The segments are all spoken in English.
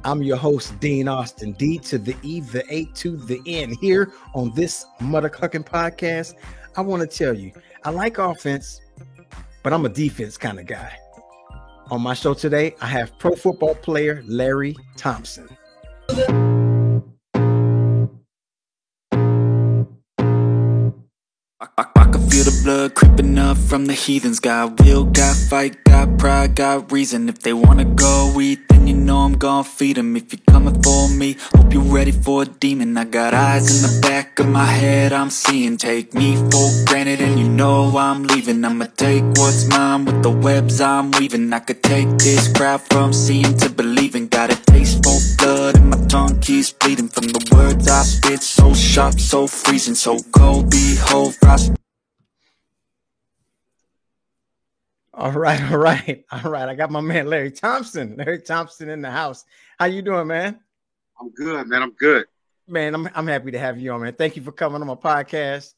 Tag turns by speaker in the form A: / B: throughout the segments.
A: I'm your host, Dean Austin, D to the E, the A to the N. Here on this motherfucking podcast, I want to tell you, I like offense, but I'm a defense kind of guy. On my show today, I have pro football player Larry Thompson.
B: I can feel the blood creeping up from the heathens. Got will, got fight, got pride, got reason. If they wanna go eat, then you know I'm gon' feed them. If you're coming for me, hope you're ready for a demon. I got eyes in the back of my head, I'm seeing. Take me for granted and you know I'm leaving. I'ma take what's mine with the webs I'm weaving. I could take this crowd from seeing to believing. Got a taste for blood and my tongue keeps bleeding. From the words I spit, so sharp, so freezing, so cold, behold, frost.
A: All right. I got my man Larry Thompson in the house. How you doing, man?
C: I'm good, man. I'm good.
A: Man, I'm happy to have you on, man. Thank you for coming on my podcast,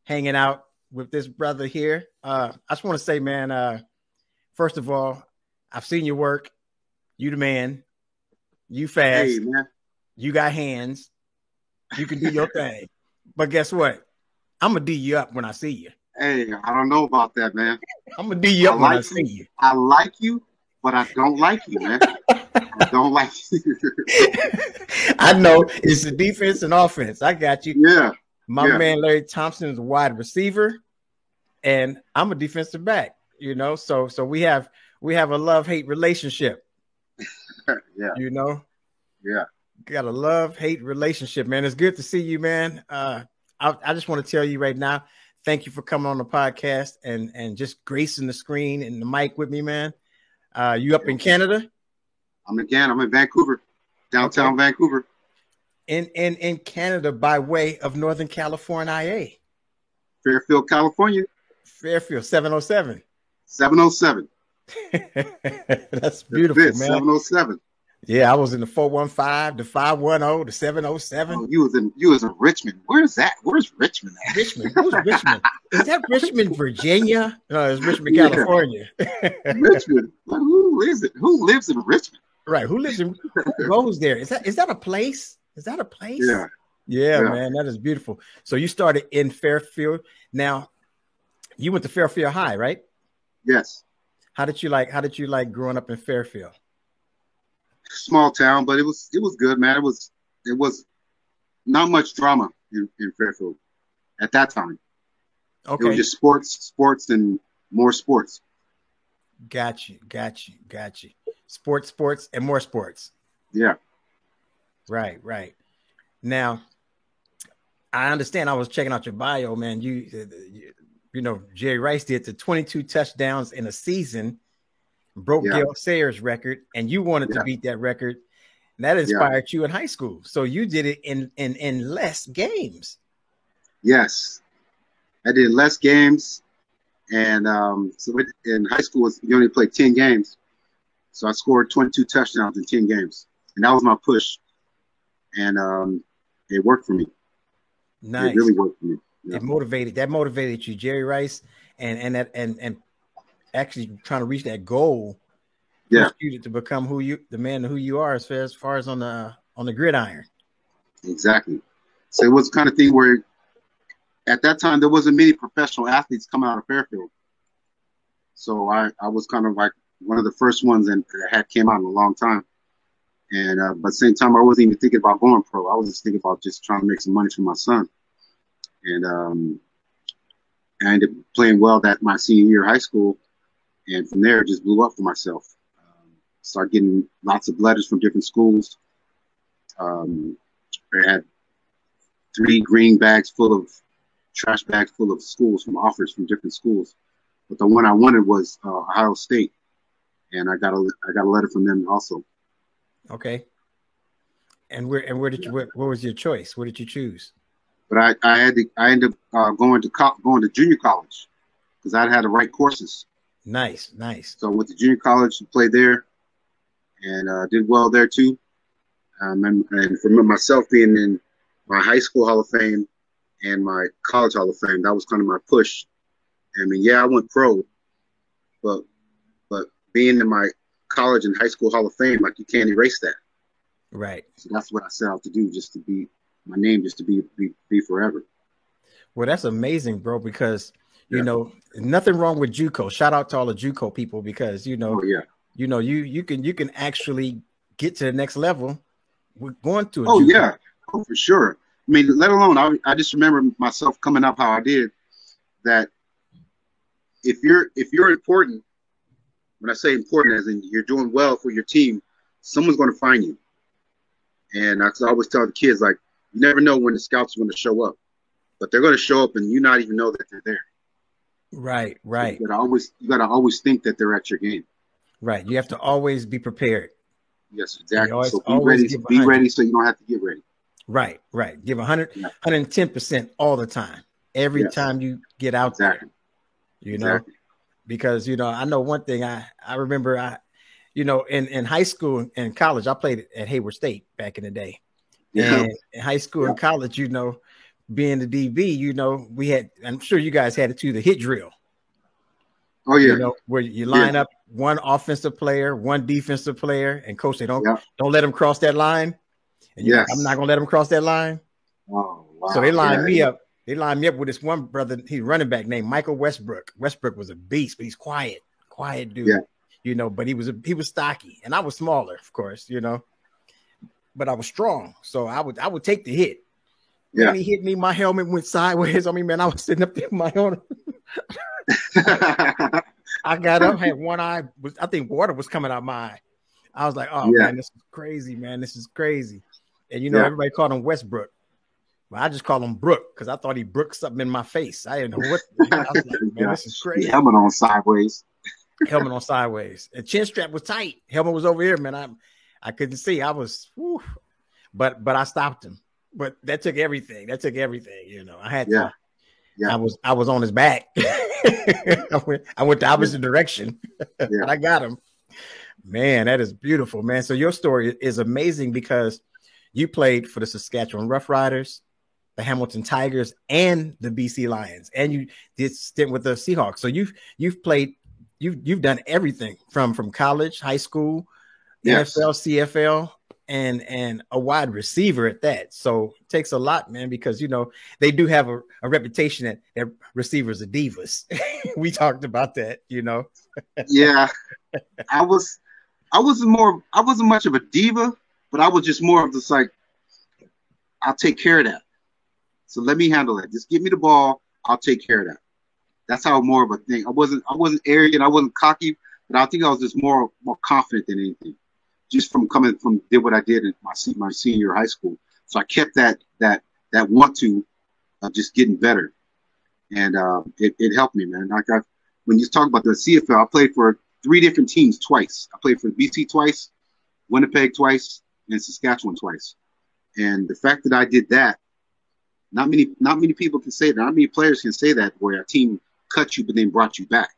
A: hanging out with this brother here. I just want to say, man, first of all, I've seen your work. You the man. You fast.
C: Hey, man.
A: You got hands. You can do your thing. But guess what? I'm going to D you up when I see you.
C: Hey, I don't know about that, man.
A: I'm going to D you up when I see you.
C: I like you, but I don't like you, man. I don't like you.
A: I know it's the defense and offense. I got you.
C: Yeah.
A: My man Larry Thompson is a wide receiver, and I'm a defensive back. You know, so we have a love-hate relationship.
C: Yeah.
A: You know.
C: Yeah.
A: Got a love-hate relationship, man. It's good to see you, man. I just want to tell you right now, thank you for coming on the podcast and just gracing the screen and the mic with me, man. You up in Canada?
C: I'm in Vancouver, downtown Vancouver.
A: In Canada by way of Northern California, IA.
C: Fairfield, California.
A: Fairfield, 707.
C: 707.
A: That's beautiful, man.
C: 707.
A: Yeah, I was in the 415, the 510, the 707.
C: Oh, you was in Richmond. Where's that? Where's Richmond at?
A: Richmond. Who's Richmond? Is that Richmond, Virginia? No, it's Richmond, California.
C: Richmond. Who is it? Who lives in Richmond?
A: Right. Who goes there? Is that a place? Is that a place? Yeah, man. That is beautiful. So you started in Fairfield. Now, you went to Fairfield High, right?
C: Yes.
A: How did you like growing up in Fairfield?
C: Small town, but it was good, man. It was not much drama in Fairfield at that time. Okay. It was just sports, and more sports.
A: Got you. Sports, and more sports.
C: Yeah.
A: Right. Now, I understand. I was checking out your bio, man. You know, Jerry Rice did the 22 touchdowns in a season. Broke Gale Sayers' record, and you wanted to beat that record. And that inspired you in high school. So you did it in less games.
C: Yes, I did less games, and so in high school you only played 10 games. So I scored 22 touchdowns in 10 games, and that was my push. And it worked for me.
A: Nice.
C: It really worked for me. Yeah.
A: That motivated you, Jerry Rice, and actually trying to reach that goal, you to become the man who you are as far as on the gridiron.
C: Exactly. So it was the kind of thing where at that time there wasn't many professional athletes coming out of Fairfield. So I was kind of like one of the first ones that had came out in a long time. And but at the same time I wasn't even thinking about going pro. I was just thinking about just trying to make some money for my son. And I ended up playing well that my senior year of high school. And from there, it just blew up for myself. Started getting lots of letters from different schools. I had 3 green bags full of trash bags full of schools from offers from different schools. But the one I wanted was Ohio State, and I got a letter from them also.
A: Okay. And where did you? What was your choice? What did you choose?
C: But I ended up going to junior college because I had the right courses.
A: Nice.
C: So I went to junior college and played there, and did well there too. And for myself being in my high school Hall of Fame and my college Hall of Fame, that was kind of my push. I mean, yeah, I went pro, but being in my college and high school Hall of Fame, like, you can't erase that.
A: Right.
C: So that's what I set out to do, just to be my name, just to be forever.
A: Well, that's amazing, bro, because you know, nothing wrong with JUCO. Shout out to all the JUCO people, because you know, you can actually get to the next level with going to a JUCO.
C: Yeah. Oh, for sure. I mean, let alone I just remember myself coming up how I did, that if you're important, when I say important, as in you're doing well for your team, someone's going to find you. And I always tell the kids, like, you never know when the scouts are going to show up, but they're going to show up and you not even know that they're there.
A: Right.
C: So you gotta always think that they're at your game.
A: Right. You have to always be prepared.
C: Yes, exactly. So be ready so you don't have to get ready.
A: Right. Give 110% all the time. Every time you get out there. You know, because, you know, I know one thing. I remember in high school and college, I played at Hayward State back in the day. Yeah. And in high school and college, you know, being the DB, you know, we had, I'm sure you guys had it too, the hit drill.
C: Oh yeah.
A: You know, where you line up one offensive player, one defensive player, and coach, they don't let them cross that line. And like, I'm not gonna let them cross that line.
C: Oh, wow.
A: So they lined me up. They lined me up with this one brother, he's running back named Michael Westbrook. Westbrook was a beast, but he's quiet dude. Yeah. You know, but he was stocky, and I was smaller, of course, you know, but I was strong. So I would take the hit. Yeah. When he hit me, my helmet went sideways on me, man. I was sitting up there with my own. I got up, had one eye. I think water was coming out my eye. I was like, oh, man, this is crazy, man. This is crazy. And, you know, everybody called him Westbrook. But I just called him Brook because I thought he brooked something in my face. I didn't know what. I was like, man, this is crazy.
C: Helmet on sideways.
A: Helmet on sideways. And chin strap was tight. Helmet was over here, man. I couldn't see. I was, but I stopped him. But that took everything. You know, I had to. Yeah. I was on his back. I went the opposite direction. And I got him. Man, that is beautiful, man. So your story is amazing because you played for the Saskatchewan Roughriders, the Hamilton Tigers, and the BC Lions, and you did stint with the Seahawks. So you've done everything from college, high school, NFL, CFL, and a wide receiver at that. So it takes a lot, man, because, you know, they do have a reputation that receivers are divas. We talked about that, you know.
C: Yeah. I wasn't much of a diva, but I was just more of just like, I'll take care of that. So let me handle it. Just give me the ball. I'll take care of that. That's how more of a thing. I wasn't arrogant. I wasn't cocky, but I think I was just more confident than anything. Just from did what I did in my senior year of high school. So I kept that want to of just getting better, and it helped me, man. When you talk about the CFL, I played for 3 different teams twice. I played for BC twice, Winnipeg twice, and Saskatchewan twice. And the fact that I did that, not many people can say that. Not many players can say that, where a team cut you but then brought you back.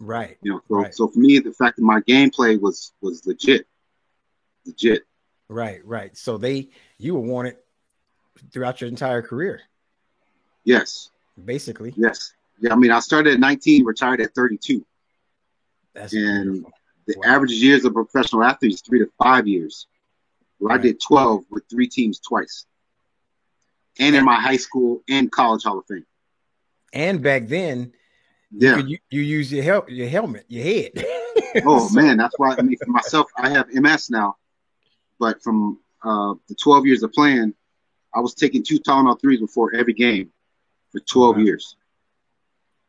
A: Right.
C: You know. So for me, the fact that my gameplay was legit.
A: Right. So you were wanted throughout your entire career.
C: Yes.
A: Basically.
C: Yes. Yeah. I mean, I started at 19, retired at 32.
A: That's
C: and
A: beautiful.
C: The average years of a professional athlete is 3 to 5 years. Well, I did 12 with 3 teams twice, and in my high school and college Hall of Fame.
A: And back then, you use your helmet, your head.
C: Oh man, that's why. I mean, for myself, I have MS now, but from the 12 years of playing, I was taking 2 Tylenol 3s before every game for 12 years,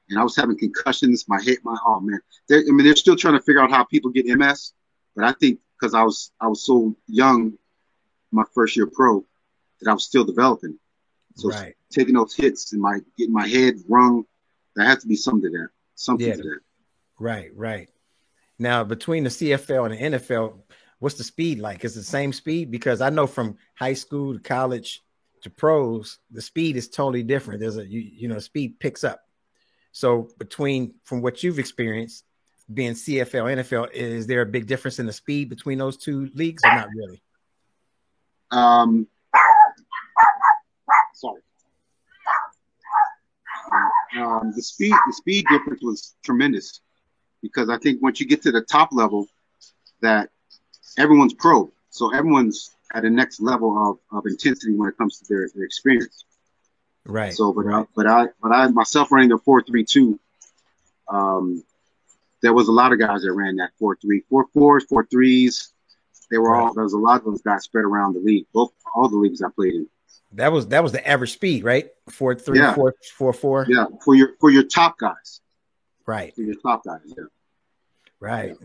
C: and I was having concussions. Oh man, they're still trying to figure out how people get MS, but I think because I was so young, my first year pro, that I was still developing. So taking those hits and getting my head wrung, there has to be something to that.
A: Right. Now, between the CFL and the NFL, what's the speed like? Is it the same speed? Because I know from high school to college to pros, the speed is totally different. There's speed picks up. So from what you've experienced being CFL, NFL, is there a big difference in the speed between those 2 leagues or not really?
C: Sorry. The speed difference was tremendous, because I think once you get to the top level, that everyone's pro, so everyone's at a next level of intensity when it comes to their experience.
A: Right.
C: So,
A: right.
C: but I myself running a 4.32. There was a lot of guys that ran that 4.3, 4.4s, 4.3s. There was a lot of those guys spread around the league, all the leagues I played in.
A: That was the average speed, right? 4.3, 4.4.
C: Yeah, for your top guys.
A: Right.
C: For your top guys, yeah.
A: Right.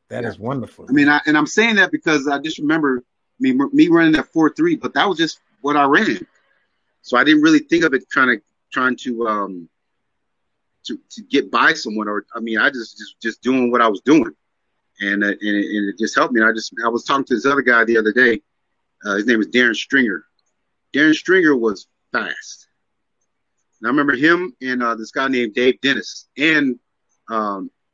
A: That is wonderful.
C: I mean, I'm saying that because I just remember me running that 4.3, but that was just what I ran. So I didn't really think of it kind of trying to get by someone, or I mean, I just doing what I was doing, and it just helped me. I was talking to this other guy the other day. His name is Darren Stringer. Darren Stringer was fast. And I remember him and this guy named Dave Dennis and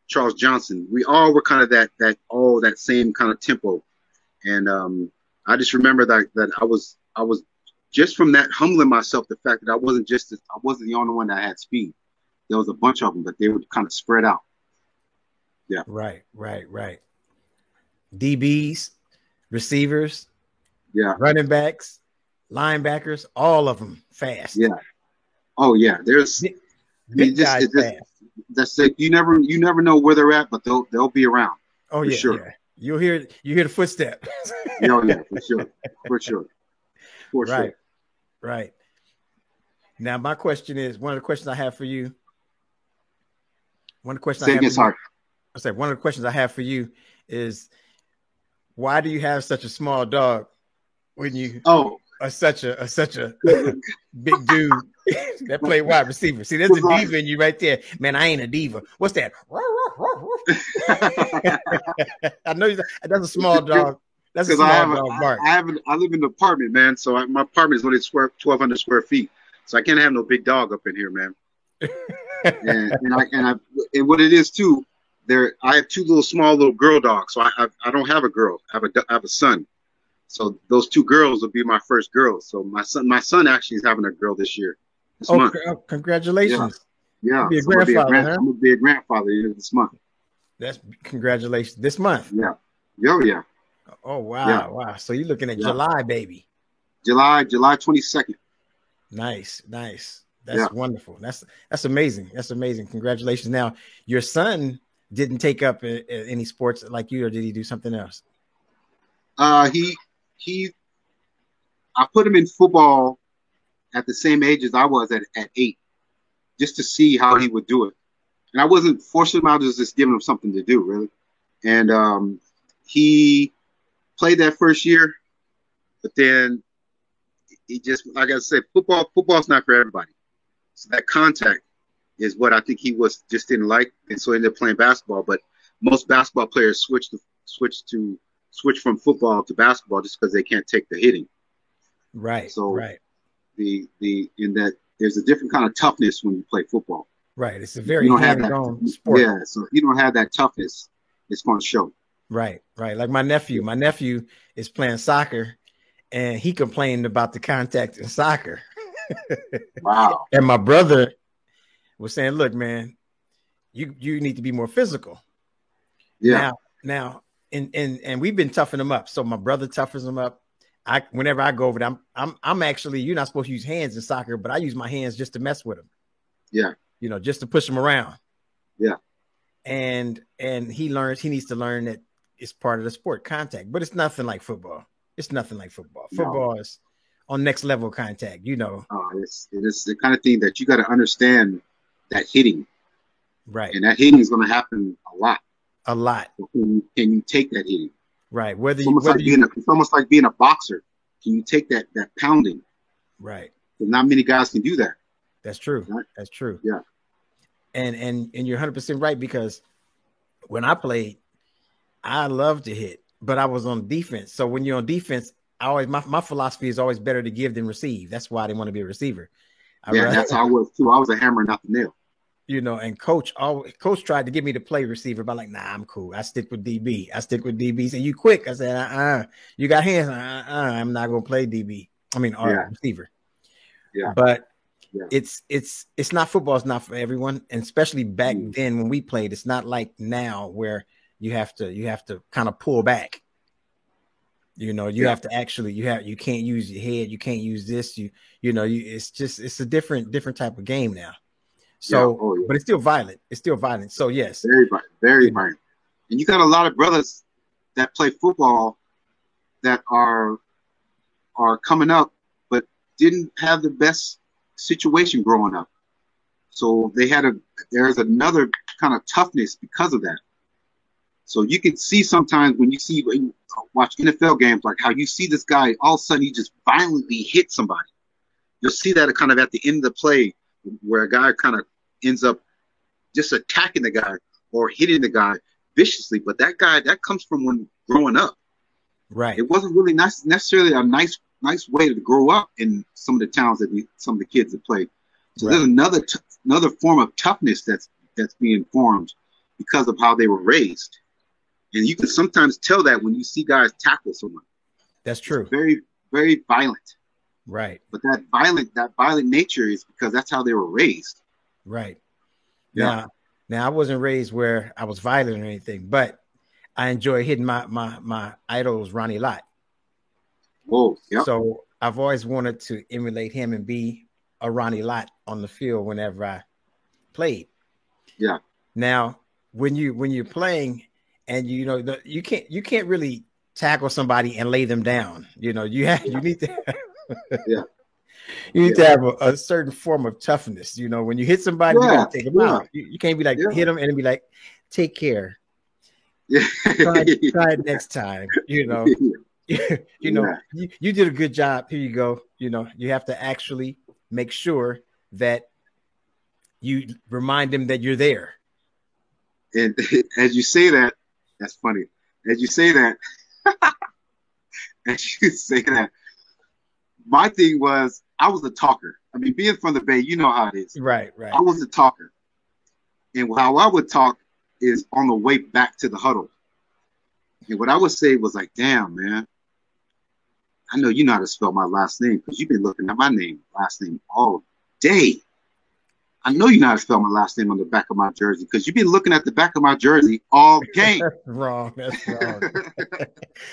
C: Charles Johnson. We all were kind of that same kind of tempo, and I just remember that I was just from that humbling myself, the fact that I wasn't the only one that had speed. There was a bunch of them, but they were kind of spread out. Yeah.
A: Right. DBs, receivers, running backs, linebackers, all of them fast.
C: Yeah. Oh yeah. There's
A: guys fast.
C: That's it. You never know where they're at, but they'll be around.
A: Oh yeah, sure. Yeah. You hear the footstep.
C: Oh yeah, for sure.
A: Right. Now my question is, one of the questions I have for you. One of the questions I have for you is, why do you have such a small dog when you are such a big dude that play wide receiver? See, there's a diva in you right there. Man, I ain't a diva. What's that? I know that's a small dog. That's a small dog bark.
C: I live in an apartment, man. So my apartment is only 1,200 square feet. So I can't have no big dog up in here, man. and what it is too, I have two small little girl dogs. So I don't have a girl. I have a son. So those two girls will be my first girls. So my son actually is having a girl this month.
A: Congratulations!
C: Yeah,
A: be a grandfather.
C: I'm gonna be a grandfather this month.
A: That's congratulations this month.
C: Yeah. Yeah.
A: Oh wow! So you're looking at July, baby.
C: July 22nd.
A: Nice. That's wonderful. That's amazing. That's amazing. Congratulations. Now, your son didn't take up any sports like you, or did he do something else?
C: I put him in football at the same age as I was at 8, just to see how he would do it. And I wasn't forcing him out, just giving him something to do, really. And he played that first year, but then he just, like I said, football's not for everybody. So that contact is what I think he just didn't like, and so he ended up playing basketball. But most basketball players switch from football to basketball just because they can't take the hitting.
A: Right.
C: So in that there's a different kind of toughness when you play football.
A: Right. It's a very hands-on sport.
C: Yeah. So if you don't have that toughness, it's going to show.
A: Right. Like my nephew is playing soccer, and he complained about the contact in soccer.
C: Wow.
A: And my brother was saying, look, man, you need to be more physical.
C: Yeah.
A: Now, and we've been toughing him up. So my brother toughens him up. Whenever I go over there, I'm actually, you're not supposed to use hands in soccer, but I use my hands just to mess with him.
C: Yeah.
A: Just to push him around.
C: Yeah.
A: And he needs to learn that it's part of the sport, contact, but it's nothing like football. Football is on next level contact, It
C: is the kind of thing that you got to understand, that hitting.
A: Right.
C: And that hitting is going to happen a lot. So can you take that hitting?
A: Right.
C: It's almost like being a boxer. Can you take that pounding?
A: Right.
C: But not many guys can do that.
A: That's true.
C: Right?
A: That's true.
C: Yeah.
A: And you're 100% right, because when I played, I loved to hit, but I was on defense. So when you're on defense, my philosophy is always better to give than receive. That's why I didn't want to be a receiver.
C: That's how I was too. I was a hammer, not the nail.
A: And coach tried to get me to play receiver, but I'm like, nah, I'm cool. I stick with DB. He said, you quick. I said, you got hands. I'm not going to play DB. Receiver.
C: Yeah.
A: But it's not, football is not for everyone. And especially back then when we played, it's not like now where you have to kind of pull back. You know, you have to actually you can't use your head, you can't use this, it's a different type of game now. So but it's still violent. It's still violent. So yes.
C: Very violent, very violent. And you got a lot of brothers that play football that are coming up but didn't have the best situation growing up. So there's another kind of toughness because of that. So you can see sometimes when you watch NFL games, like how you see this guy, all of a sudden he just violently hit somebody. You'll see that kind of at the end of the play where a guy kind of ends up just attacking the guy or hitting the guy viciously. But that comes from when growing up.
A: Right.
C: It wasn't really necessarily a nice way to grow up in some of the towns some of the kids that play. So there's another form of toughness that's being formed because of how they were raised. And you can sometimes tell that when you see guys tackle someone.
A: That's true.
C: It's very, very violent.
A: Right.
C: But that violent nature is because that's how they were raised.
A: Right.
C: Yeah.
A: Now I wasn't raised where I was violent or anything, but I enjoy hitting my idols, Ronnie Lott.
C: Oh, yeah.
A: So I've always wanted to emulate him and be a Ronnie Lott on the field whenever I played.
C: Yeah.
A: Now, when you're playing, and you can't really tackle somebody and lay them down. You need to
C: yeah.
A: You need to have a certain form of toughness. When you hit somebody, you gotta take them out. You can't be like hit them and be like, take care.
C: Yeah.
A: Try it next time. You did a good job. Here you go. You have to actually make sure that you remind them that you're there.
C: And as you say that, that's funny. As you say that, my thing was I was a talker. I mean, being from the Bay, you know how it is.
A: Right.
C: I was a talker. And how I would talk is on the way back to the huddle. And what I would say was like, damn, man, I know you know how to spell my last name because you've been looking at my last name all day. I know you know how to spell my last name on the back of my jersey because you've been looking at the back of my jersey all game.
A: That's wrong.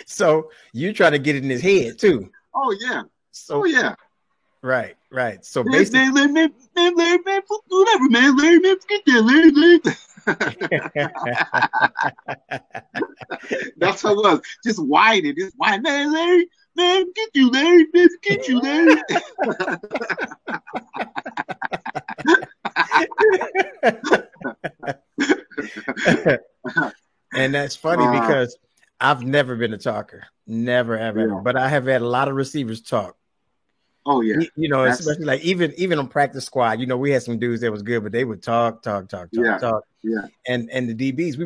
A: So you try to get it in his head too.
C: Oh yeah.
A: Right. So basically,
C: Larry, whatever, man. Larry, man, get there, Larry. That's how it was. Just whining, man, Larry, man, get you, Larry, man, get you, Larry.
A: And that's funny because I've never been a talker, never ever. But I have had a lot of receivers talk.
C: Oh yeah,
A: especially like even on practice squad, we had some dudes that was good, but they would talk.
C: Yeah.
A: And the DBs,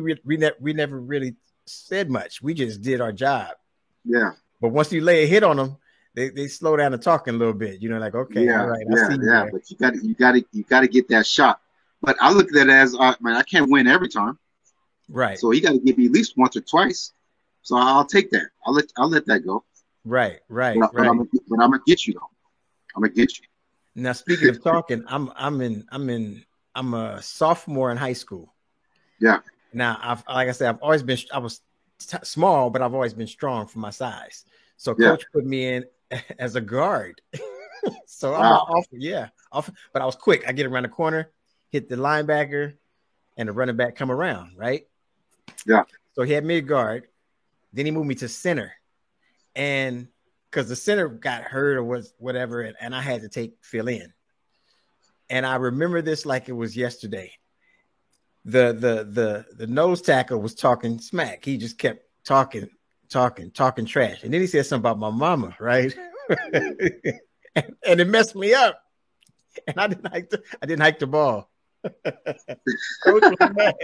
A: we never really said much. We just did our job.
C: Yeah.
A: But once you lay a hit on them, they slow down the talking a little bit. Like, okay, all right, I see you there.
C: But you got to get that shot. But I look at that as, I can't win every time.
A: Right.
C: So he got to give me at least once or twice. So I'll take that. I'll let that go.
A: Right.
C: But I'm gonna get you though. I'm gonna get you.
A: Now, speaking of talking, I'm a sophomore in high school.
C: Yeah.
A: Now, like I said, I was small, but I've always been strong for my size. So coach put me in as a guard. So wow. But I was quick. I get around the corner, hit the linebacker, and the running back come around, right?
C: Yeah.
A: So he had me a guard. Then he moved me to center. And because the center got hurt or was whatever, and I had to fill in. And I remember this like it was yesterday. The nose tackle was talking smack. He just kept talking trash. And then he said something about my mama, right? and it messed me up. And I didn't hike the ball. Coach was mad.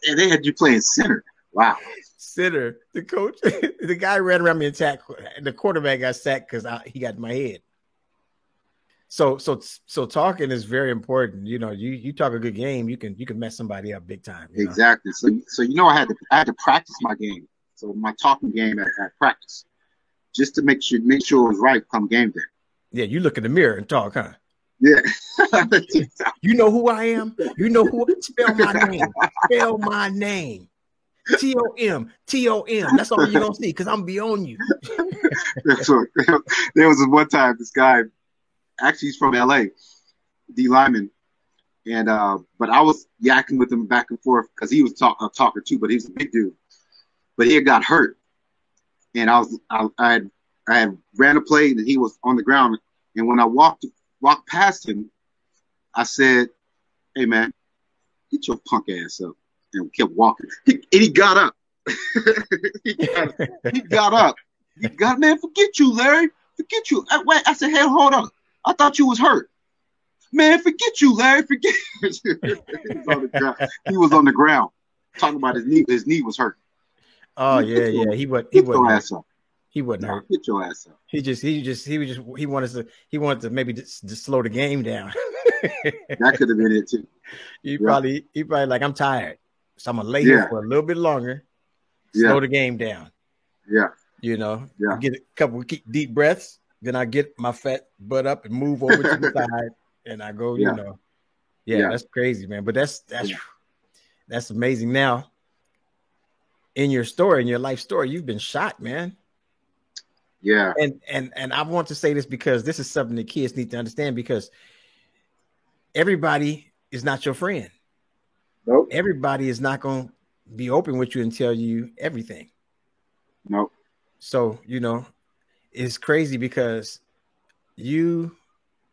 C: And they had you playing center. Wow.
A: Center. The coach, the guy ran around me and the quarterback got sacked because he got in my head. So talking is very important. You talk a good game, you can mess somebody up big time.
C: Exactly. So I had to practice my game. So my talking game at practice, just to make sure it was right come game day.
A: Yeah, you look in the mirror and talk, huh?
C: Yeah.
A: You know who I am? You know who? Spell my name. Spell my name. TOM, TOM. That's all you're gonna see because I'm gonna be on you.
C: So, there was one time this guy, actually he's from LA, D Lyman, and but I was yakking with him back and forth because he was a talker too, but he was a big dude. But he had got hurt, and I had ran a play and he was on the ground, and when I walked past him, I said, "Hey man, get your punk ass up," and kept walking. He got up. he got up. He got, man, forget you, Larry. Forget you. I said, hey, hold up. I thought you was hurt. Man, forget you, Larry. Forget. He was on the ground talking about his knee. His knee was hurt.
A: Oh yeah. He wasn't hurt. He wasn't hurt.
C: Get your ass up.
A: He wanted to maybe just slow the game down.
C: That could have been it too.
A: He probably like, I'm tired, so I'm gonna lay here for a little bit longer, slow the game down.
C: Yeah.
A: Get a couple deep breaths, then I get my fat butt up and move over to the side, and I go, that's crazy, man. But that's amazing. Now, in your story, in your life story, you've been shot, man.
C: Yeah.
A: And I want to say this because this is something the kids need to understand, because everybody is not your friend.
C: Nope.
A: Everybody is not going to be open with you and tell you everything.
C: Nope.
A: So, it's crazy because you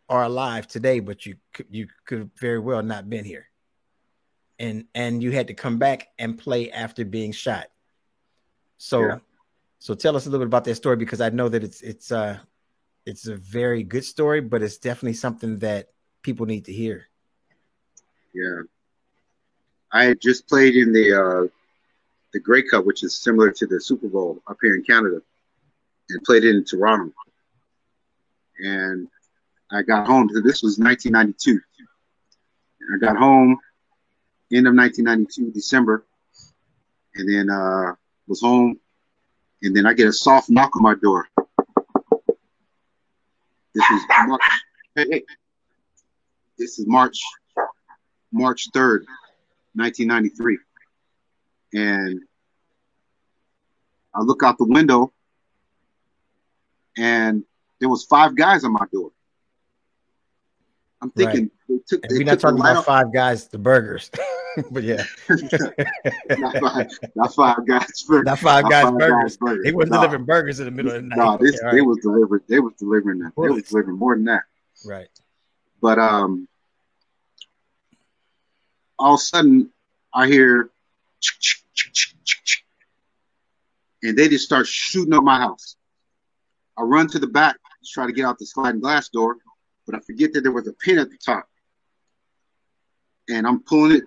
A: are alive today, but you could have very well not been here. And you had to come back and play after being shot. So tell us a little bit about that story, because I know that it's a very good story, but it's definitely something that people need to hear.
C: Yeah. I had just played in the Grey Cup, which is similar to the Super Bowl up here in Canada, and played it in Toronto. And I got home. This was 1992. I got home end of 1992, December, and then was home, and then I get a soft knock on my door. This is March. Hey. This is March 3rd, 1993. And I look out the window, and there was 5 guys on my door. I'm thinking,
A: we're not talking about 5 guys, the burgers, but yeah,
C: not 5 guys.
A: Not 5 guys burgers. They wasn't delivering burgers in the middle of the night.
C: No, they was delivering. They was delivering that. They was delivering more than that.
A: Right.
C: But all of a sudden, I hear, and they just start shooting up my house. I run to the back to try to get out the sliding glass door, but I forget that there was a pin at the top. And I'm pulling it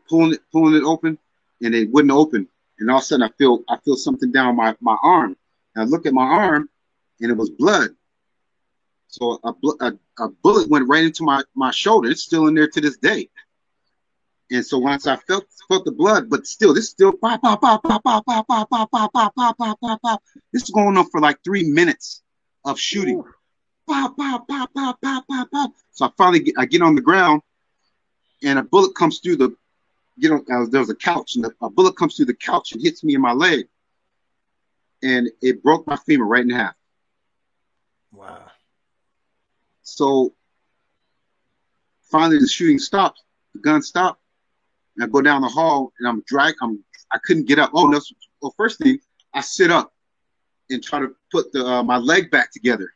C: open, and it wouldn't open. And all of a sudden, I feel something down my arm. And I look at my arm, and it was blood. So a bullet went right into my shoulder. It's still in there to this day. And so once I felt the blood, but still, this is still pop, pop, pop, pop, pop, pop, pop, pop, pop, pop, pop, pop, pop, pop. This is going on for like 3 minutes of shooting. Pop, pop, pop, pop, pop, pop, pop. So I finally get on the ground, and a bullet comes through there was a couch, and a bullet comes through the couch and hits me in my leg, and it broke my femur right in half.
A: Wow. So
C: finally the shooting stops, the gun stopped, and I go down the hall, and I couldn't get up. First thing, I sit up and try to put my leg back together.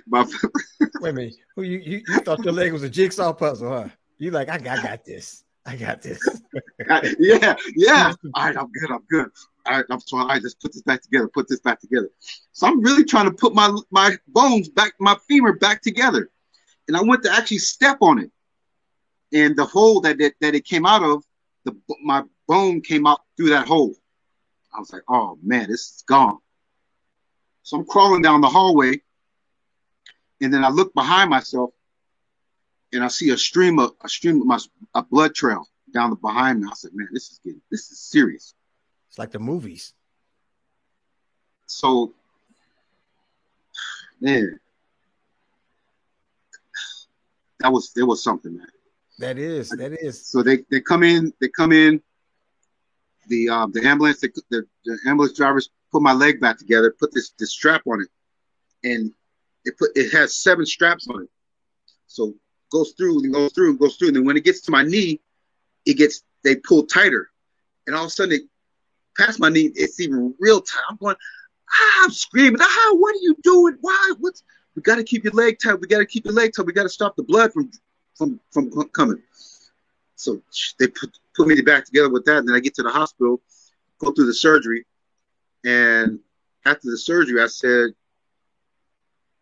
A: Wait a minute. You thought your leg was a jigsaw puzzle, huh? You like, I got this.
C: Yeah. All right, I'm good. All right, I just put this back together. So I'm really trying to put my bones back, my femur back together. And I went to actually step on it. And the hole that it came out of, my bone came out through that hole. I was like, oh man, this is gone. So I'm crawling down the hallway, and then I look behind myself, and I see a stream of blood trail down behind me. I said, man, this is serious.
A: It's like the movies.
C: So, man, it was something, man.
A: That is.
C: So they come in, the ambulance, the ambulance drivers put my leg back together, put this strap on it, and it has 7 straps on it. So goes through and goes through and goes through. And then when it gets to my knee, they pull tighter. And all of a sudden, past my knee, it's even real tight. I'm going, I'm screaming, what are you doing? Why? We got to keep your leg tight. We got to keep your leg tight. We got to stop the blood from coming. So they put me back together with that. And then I get to the hospital, go through the surgery. And after the surgery, I said,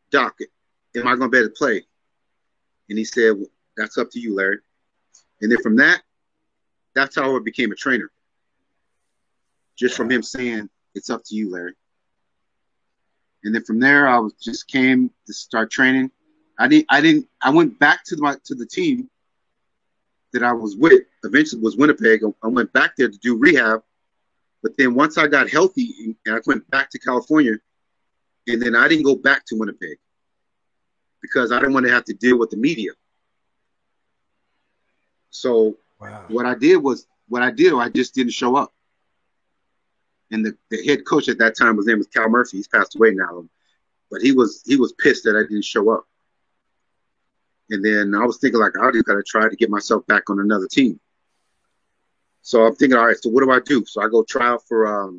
C: Doc, am I going to be able to play? And he said, well, that's up to you, Larry. And then from that's how I became a trainer. Just from him saying, it's up to you, Larry. And then from there, I came to start training. I went back to the team that I was with. Eventually was Winnipeg. I went back there to do rehab. But then once I got healthy, and I went back to California, and then I didn't go back to Winnipeg because I didn't want to have to deal with the media. So what I did, I just didn't show up. And the head coach at that time, his name was Cal Murphy. He's passed away now, but he was pissed that I didn't show up. And then I was thinking, like, I just got to try to get myself back on another team. So I'm thinking, all right, so what do I do? So I go try out for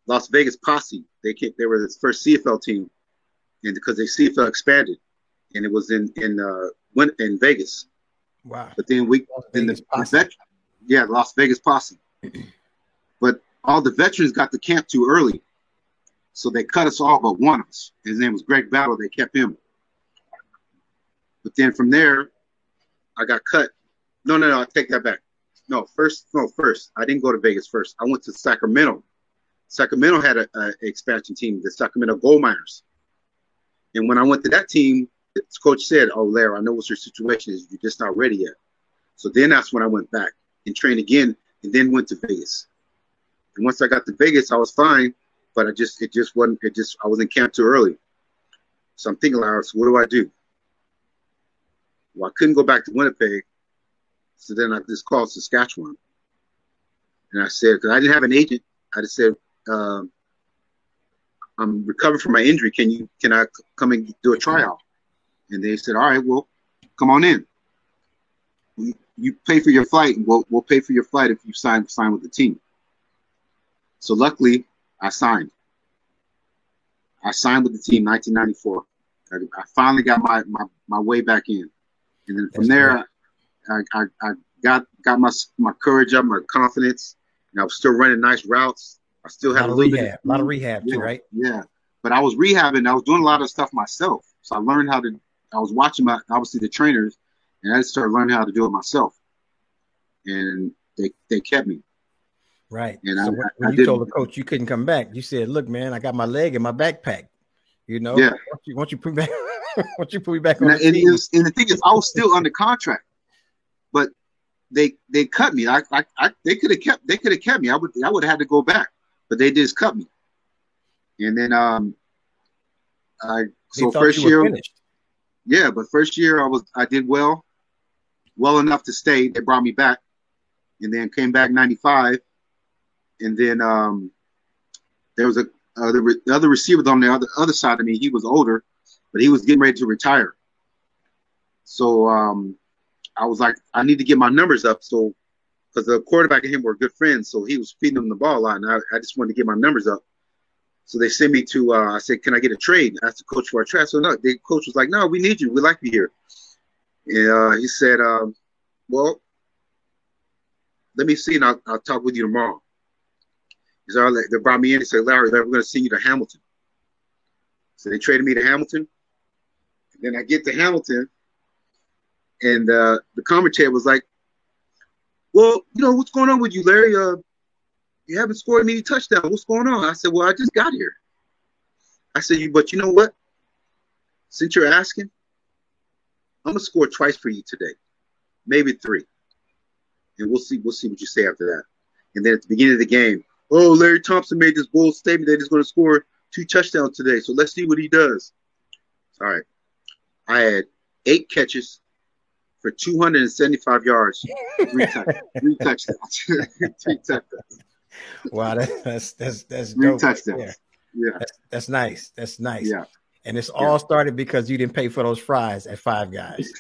C: Las Vegas Posse. They were the first CFL team, and because they CFL expanded, and it was in Vegas.
A: Wow.
C: But then Las Vegas Posse. But all the veterans got to camp too early, so they cut us all but one of us. His name was Greg Battle. They kept him. But then from there, I got cut. No, I take that back. First, I didn't go to Vegas first. I went to Sacramento. Sacramento had an expansion team, the Sacramento Gold Miners. And when I went to that team, the coach said, "Oh, Larry, I know what your situation is. You're just not ready yet." So then that's when I went back and trained again, and then went to Vegas. And once I got to Vegas, I was fine, but I was in camp too early. So I'm thinking, Larry, so what do I do? Well, I couldn't go back to Winnipeg. So then I just called Saskatchewan. And I said, because I didn't have an agent, I just said, I'm recovering from my injury. Can I come and do a tryout? And they said, all right, well, come on in. You pay for your flight, and we'll pay for your flight if you sign with the team. So luckily, I signed. I signed with the team in 1994. I finally got my way back in. And then from there, I got my courage up, my confidence, and I was still running nice routes. I still had a lot of rehab too, right? Yeah, but I was rehabbing. I was doing a lot of stuff myself, so I learned how to. I was watching obviously the trainers, and I started learning how to do it myself. And they kept me.
A: Right. And so when you told the coach you couldn't come back, you said, "Look, man, I got my leg in my backpack. You know, once you put me back, once you put me back on the team."
C: And the thing is, I was still under contract, but they cut me. They could have kept me. I would have had to go back, but they just cut me. And then first year, but first year I did well enough to stay. They brought me back, and then came back 95, and then there was the other receiver on the other side of me. He was older, but he was getting ready to retire. So I was like, I need to get my numbers up. So, because the quarterback and him were good friends, so he was feeding him the ball a lot, and I just wanted to get my numbers up. So they sent me to, I said, can I get a trade? I asked the coach for a trade. So no, the coach was like, no, we need you. We like you here. And he said, well, let me see, and I'll talk with you tomorrow. He said, they brought me in and said, Larry, we're going to send you to Hamilton. So they traded me to Hamilton. And then I get to Hamilton, and the commentator was like, well, what's going on with you, Larry? You haven't scored any touchdowns. What's going on? I said, well, I just got here. I said, but you know what? Since you're asking, I'm going to score twice for you today, maybe 3. And we'll see what you say after that. And then at the beginning of the game, oh, Larry Thompson made this bold statement that he's going to score 2 touchdowns today. So let's see what he does. All right. I had 8 catches, for 275 yards, three touchdowns. 3 touchdowns.
A: Wow, that's
C: Three
A: dope.
C: touchdowns. Yeah.
A: That's nice. That's nice.
C: Yeah.
A: And it's all started because you didn't pay for those fries at Five Guys.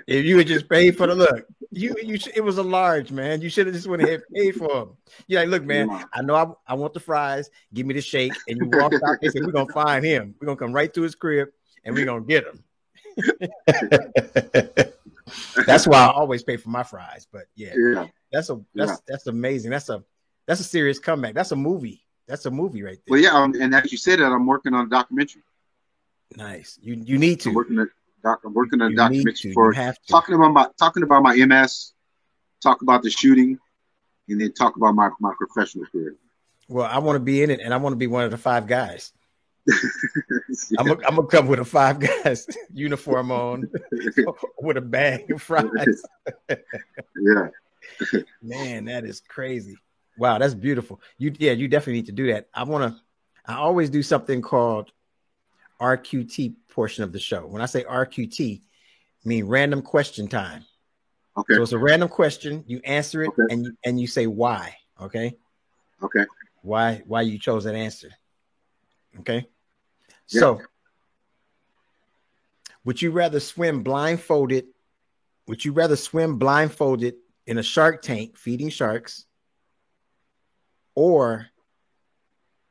A: If you had just paid for the look, it was a large, man. You should have just went ahead and paid for them. You're like, look, man, I know I want the fries. Give me the shake. And you walked out and said, we're gonna find him. We're gonna come right to his crib and we're gonna get him. That's why I always pay for my fries. But that's amazing. That's a serious comeback. That's a movie. That's a movie right there.
C: Well, yeah, and as you said that, I'm working on a documentary.
A: Nice. You need to.
C: I'm working on a documentary for talking about my MS, talk about the shooting, and then talk about my professional career.
A: Well, I want to be in it, and I want to be one of the Five Guys. I'm gonna come with a Five Guys uniform on, with a bag of fries.
C: Yeah,
A: man, that is crazy. Wow, that's beautiful. You definitely need to do that. I always do something called RQT portion of the show. When I say RQT, I mean random question time.
C: Okay.
A: So it's a random question. You answer it, and you say why. Okay.
C: Okay.
A: Why you chose that answer. Okay.
C: Yeah.
A: So, would you rather swim blindfolded? Would you rather swim blindfolded in a shark tank feeding sharks, or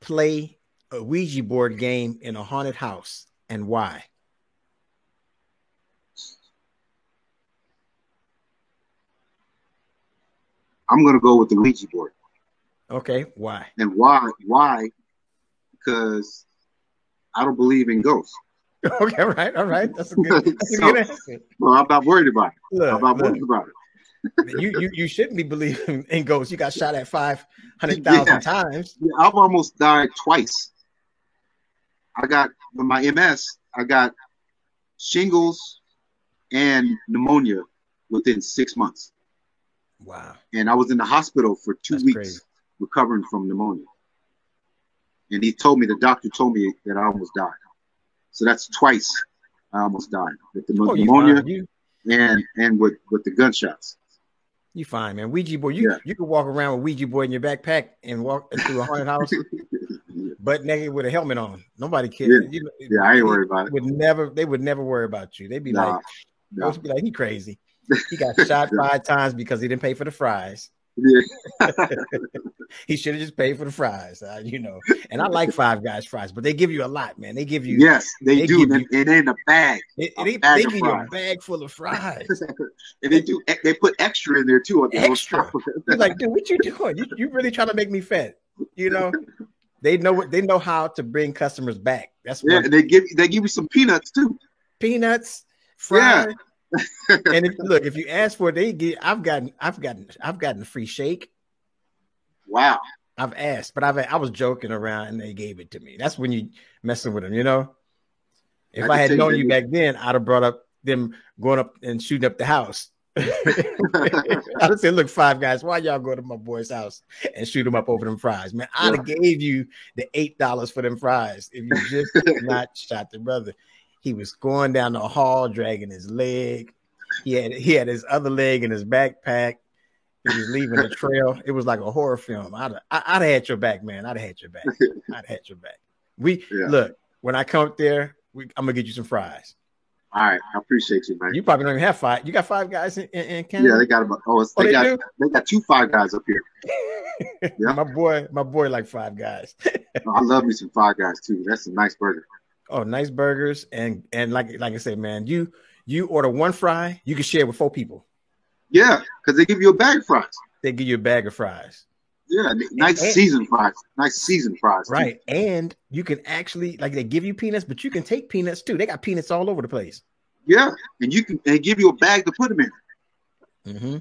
A: play a Ouija board game in a haunted house, and why?
C: I'm going to go with the Ouija board.
A: Okay, why?
C: And why? Why? Because I don't believe in ghosts.
A: Okay, all right. That's a good answer.
C: Well, I'm not worried about it. I'm not worried about it.
A: You shouldn't be believing in ghosts. You got shot at 500,000 times.
C: Yeah, I've almost died twice. I got my MS. I got shingles and pneumonia within 6 months.
A: Wow.
C: And I was in the hospital for 2 weeks recovering from pneumonia. And the doctor told me that I almost died. So that's twice I almost died with the pneumonia and with the gunshots.
A: You fine, man. Ouija board. You can walk around with Ouija board in your backpack and walk through a haunted house, butt naked with a helmet on. Nobody cares.
C: I ain't worried about it.
A: They would never worry about you. They'd be like, he crazy. He got shot 5 times because he didn't pay for the fries. Yeah. He should have just paid for the fries, And I like Five Guys fries, but they give you a lot, man. They give you
C: they do. It ain't a bag.
A: They give you a bag full of fries,
C: and they put extra in there too.
A: Extra. You're like, dude, what you doing? You really trying to make me fat? They know how to bring customers back. That's
C: and they give you some peanuts too.
A: Peanuts, fries. Yeah. And if you ask for it, I've gotten a free shake.
C: Wow.
A: I've asked, but I was joking around and they gave it to me. That's when you messing with them, If I had known you back then, I'd have brought up them going up and shooting up the house. I'd have said, look, Five Guys, why y'all go to my boy's house and shoot him up over them fries? Man, I'd have gave you the $8 for them fries if you just not shot the brother. He was going down the hall, dragging his leg. He had his other leg in his backpack. He was leaving the trail. It was like a horror film. I'd have had your back, man. I'd have had your back. Look, when I come up there, I'm gonna get you some fries.
C: All right, I appreciate you, man.
A: You probably don't even have 5. You got 5 Guys in Canada?
C: Yeah, they got about. They got 2 Five Guys up here.
A: Yeah, my boy like 5 Guys.
C: I love me some 5 Guys too. That's a nice burger.
A: Oh, nice burgers, and like I said, man, you order 1 fry, you can share with 4 people.
C: Yeah, because they give you a bag of fries.
A: They give you a bag of fries.
C: Yeah, nice seasoned fries. Nice seasoned fries.
A: Right, and you can actually they give you peanuts, but you can take peanuts too. They got peanuts all over the place.
C: Yeah, and they give you a bag to put them in.
A: Mm-hmm.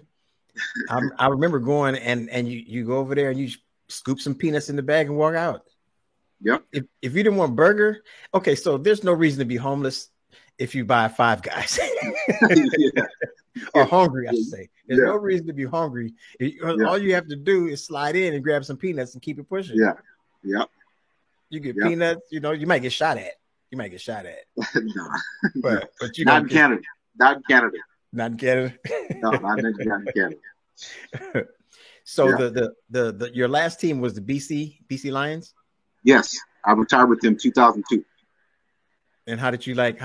A: I remember going and you go over there and you scoop some peanuts in the bag and walk out.
C: Yep.
A: If you didn't want burger, okay, so there's no reason to be homeless if you buy 5 Guys. Or hungry, I should say. There's no reason to be hungry. All you have to do is slide in and grab some peanuts and keep it pushing.
C: Yeah. Yep.
A: You get peanuts, you might get shot at. No. But you
C: not in Canada. not in Canada.
A: Not in Canada.
C: No, not in Canada.
A: So
C: Yeah.
A: your last team was the BC Lions.
C: Yes, I retired with them 2002.
A: And how did you like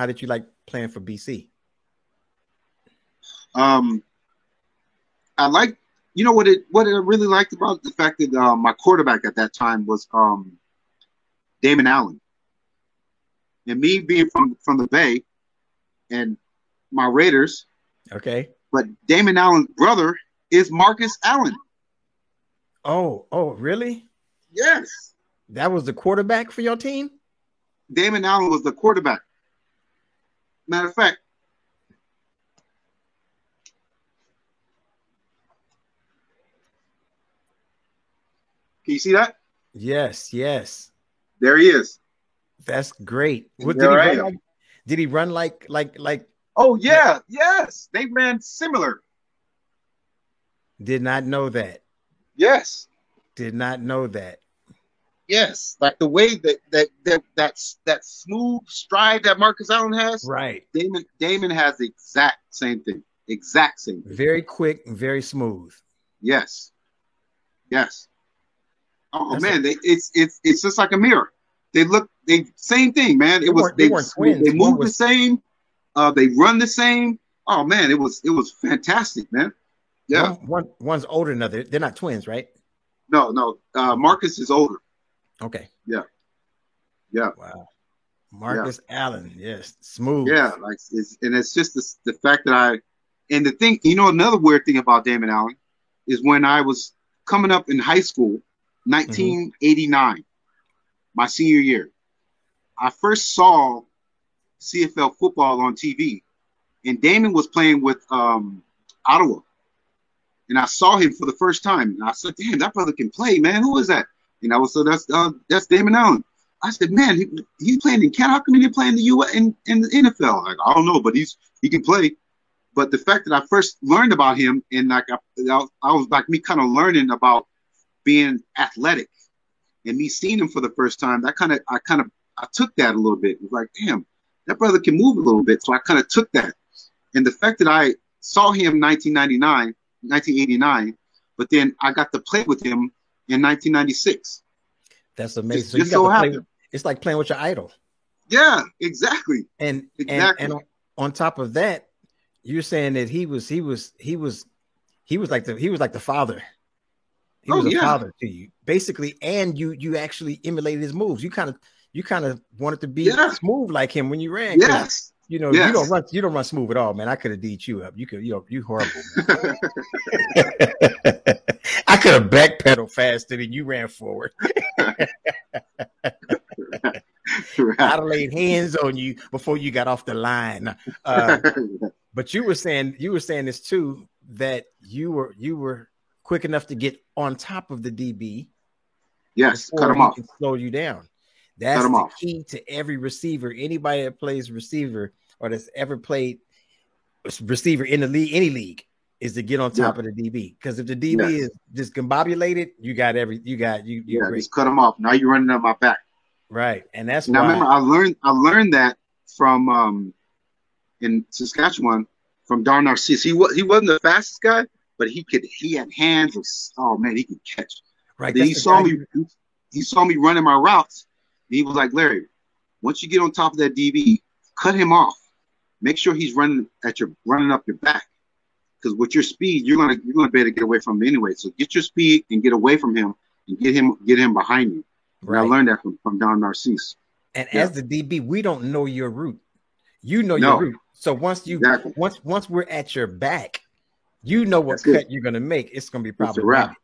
A: playing for BC?
C: I like, you know what I really liked about the fact that my quarterback at that time was Damon Allen, and me being from the Bay, and my Raiders.
A: Okay.
C: But Damon Allen's brother is Marcus Allen.
A: Oh, really?
C: Yes.
A: That was the quarterback for your team?
C: Damon Allen was the quarterback. Matter of fact, can you see that?
A: Yes.
C: There he is.
A: That's great. What did he run like?
C: Oh yeah, yes. They ran similar.
A: Did not know that.
C: Yes.
A: Did not know that.
C: Yes, like the way that smooth stride that Marcus Allen has.
A: Right.
C: Damon has the exact same thing. Exact same thing.
A: Very quick and very smooth.
C: Yes. Oh man, it's just like a mirror. They same thing, man. They weren't twins. They move the same. They run the same. Oh man, it was fantastic, man. Yeah.
A: One's older than the other. They're not twins, right?
C: No. Marcus is older.
A: Okay.
C: Yeah.
A: Wow. Marcus Allen, yes, smooth.
C: Yeah, it's just the fact that and the thing, another weird thing about Damon Allen is when I was coming up in high school, 1989, my senior year, I first saw CFL football on TV, and Damon was playing with Ottawa, and I saw him for the first time, and I said, "Damn, that brother can play, man. Who is that?" So that's Damon Allen. I said, "Man, he's playing in Canada. How come he didn't play in the U.S. in the NFL?" Like, I don't know, but he can play. But the fact that I first learned about him, and like I was like me kind of learning about being athletic, and me seeing him for the first time, I took that a little bit. It was like, damn, that brother can move a little bit. So I kind of took that, and the fact that I saw him 1989, but then I got to play with him in 1996.
A: That's amazing.
C: So you got to play.
A: It's like playing with your idol.
C: Yeah, exactly.
A: And on top of that, you're saying that he was like the father. He was a father to you, basically, and you actually emulated his moves. You kind of wanted to be smooth like him when you ran.
C: Yes.
A: You don't run smooth at all, man. I could have D'd you up. You horrible, man. I could have backpedaled faster than you ran forward. I'd have laid hands on you before you got off the line. But you were saying this too, that you were quick enough to get on top of the DB.
C: Yes, cut him off.
A: Can slow you down. That's the key to every receiver. Anybody that plays receiver or that's ever played receiver in the league, any league, is to get on top of the DB. Because if the DB is discombobulated, you
C: just cut him off. Now you're running on my back.
A: Right. And that's
C: why. Remember, I learned that from in Saskatchewan from Don Narcisse. He wasn't the fastest guy, but he had hands. He could catch.
A: Right.
C: Then he saw me running my routes. And he was like, Larry, once you get on top of that DB, cut him off. Make sure he's running up your back. Because with your speed, you're gonna be able to get away from him anyway. So get your speed and get away from him and get him behind you. Right. I learned that from Don Narcisse.
A: And as the DB, we don't know your route. You know your route. So once we're at your back, you know what cut you're gonna make. It's gonna be problematic.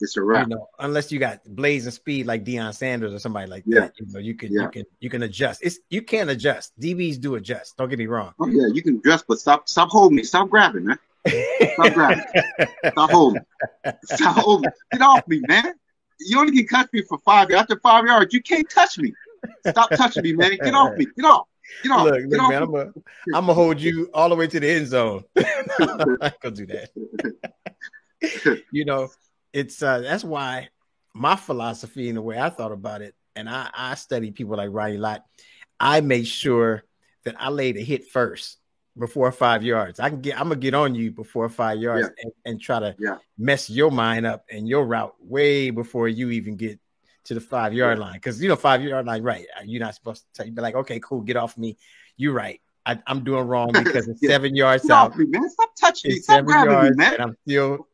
C: It's a wrap.
A: Unless you got blazing speed like Deion Sanders or somebody like that. You can adjust. You can adjust. DBs do adjust. Don't get me wrong.
C: Oh yeah, you can adjust, but stop holding me. Stop grabbing, man. Stop grabbing. Stop holding. Stop holding. Get off me, man. You only can touch me for 5 yards. After 5 yards, you can't touch me. Stop touching me, man. Get off me. Get off. Get off.
A: Look, man, I'm gonna hold you all the way to the end zone. I'm not gonna do that. It's that's why my philosophy and the way I thought about it, and I study people like Ronnie Lott. I made sure that I laid a hit first. before 5 yards. I'm gonna get on you before 5 yards and try to mess your mind up and your route way before you even get to the 5 yard line. Because 5 yard line, right? You're not supposed to be like, okay, cool, get off me. You're right. I'm doing wrong because it's 7 yards
C: get
A: out.
C: Off me, man. Stop touching me. Stop grabbing me, man.
A: And I'm still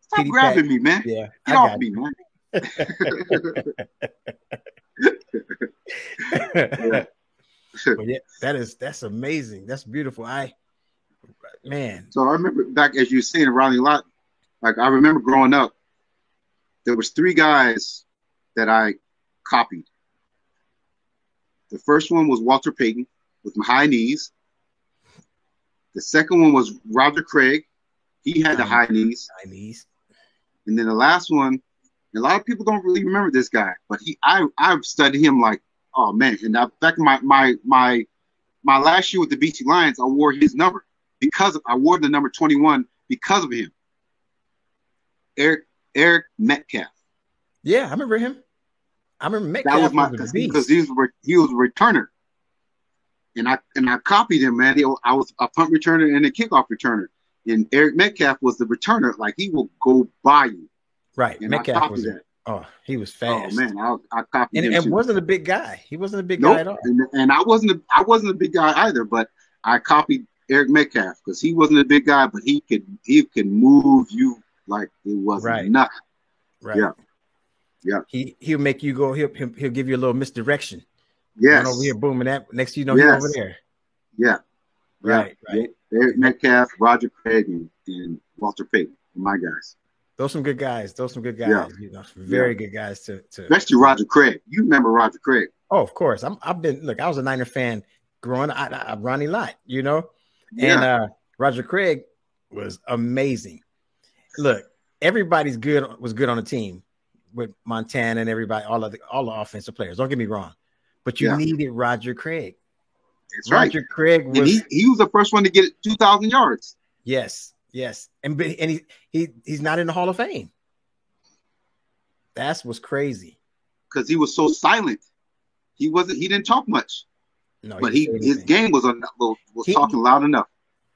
C: stop grabbing me, man.
A: Yeah,
C: get off me, man.
A: But yeah, that's amazing. That's beautiful. Man.
C: So I remember back, as you were saying, around a lot. Like, I remember growing up, there was 3 guys that I copied. The first one was Walter Payton with my high knees. The second one was Roger Craig. He had the high knees.
A: High knees.
C: And then the last one, a lot of people don't really remember this guy, but I've studied him like, oh man. And back in my last year with the BC Lions, I wore his number I wore the number 21 because of him. Eric Metcalf.
A: Yeah, I remember him. I remember Metcalf.
C: That was because he was a returner. And I copied him, man. I was a punt returner and a kickoff returner. And Eric Metcalf was the returner. Like, he will go by you.
A: Right.
C: And
A: Metcalf was that. Oh, he was fast.
C: Oh man, I copied him.
A: And wasn't a big guy. He wasn't a big guy at all.
C: And I wasn't a big guy either. But I copied Eric Metcalf because he wasn't a big guy, but he could move you like it wasn't nothing.
A: Right.
C: Yeah.
A: He'll make you go. He'll give you a little misdirection.
C: Yes.
A: One over here, booming that. Next, you're over there.
C: Yeah.
A: Right.
C: Eric Metcalf, Roger Craig, and Walter Payton, my guys.
A: Those some good guys. Yeah. Very good guys to
C: especially Roger Craig. You remember Roger Craig?
A: Oh, of course. I was a Niner fan growing up. Ronnie Lott, and Roger Craig was amazing. Look, everybody's was good on the team with Montana and everybody, all the offensive players. Don't get me wrong, but you needed Roger Craig.
C: That's right.
A: Roger Craig was.
C: And he was the first one to get 2,000 yards.
A: Yes, and he's not in the Hall of Fame. That's what's crazy.
C: Because he was so silent. He didn't talk much.
A: No,
C: but his game was talking loud enough.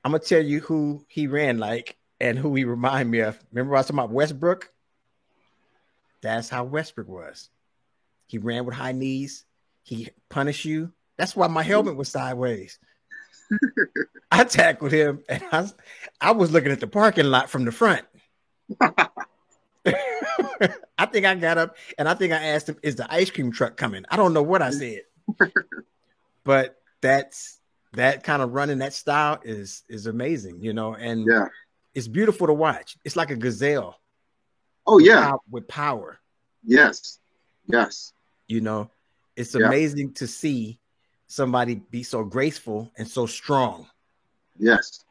A: I'm gonna tell you who he ran like and who he reminded me of. Remember I was talking about Westbrook? That's how Westbrook was. He ran with high knees. He punished you. That's why my helmet was sideways. I tackled him, and I was looking at the parking lot from the front. I think I got up, and I think I asked him, "Is the ice cream truck coming?" I don't know what I said, but that kind of running that style is amazing, and it's beautiful to watch. It's like a gazelle.
C: Oh yeah,
A: with power.
C: Yes.
A: It's amazing to see somebody be so graceful and so strong.
C: Yes.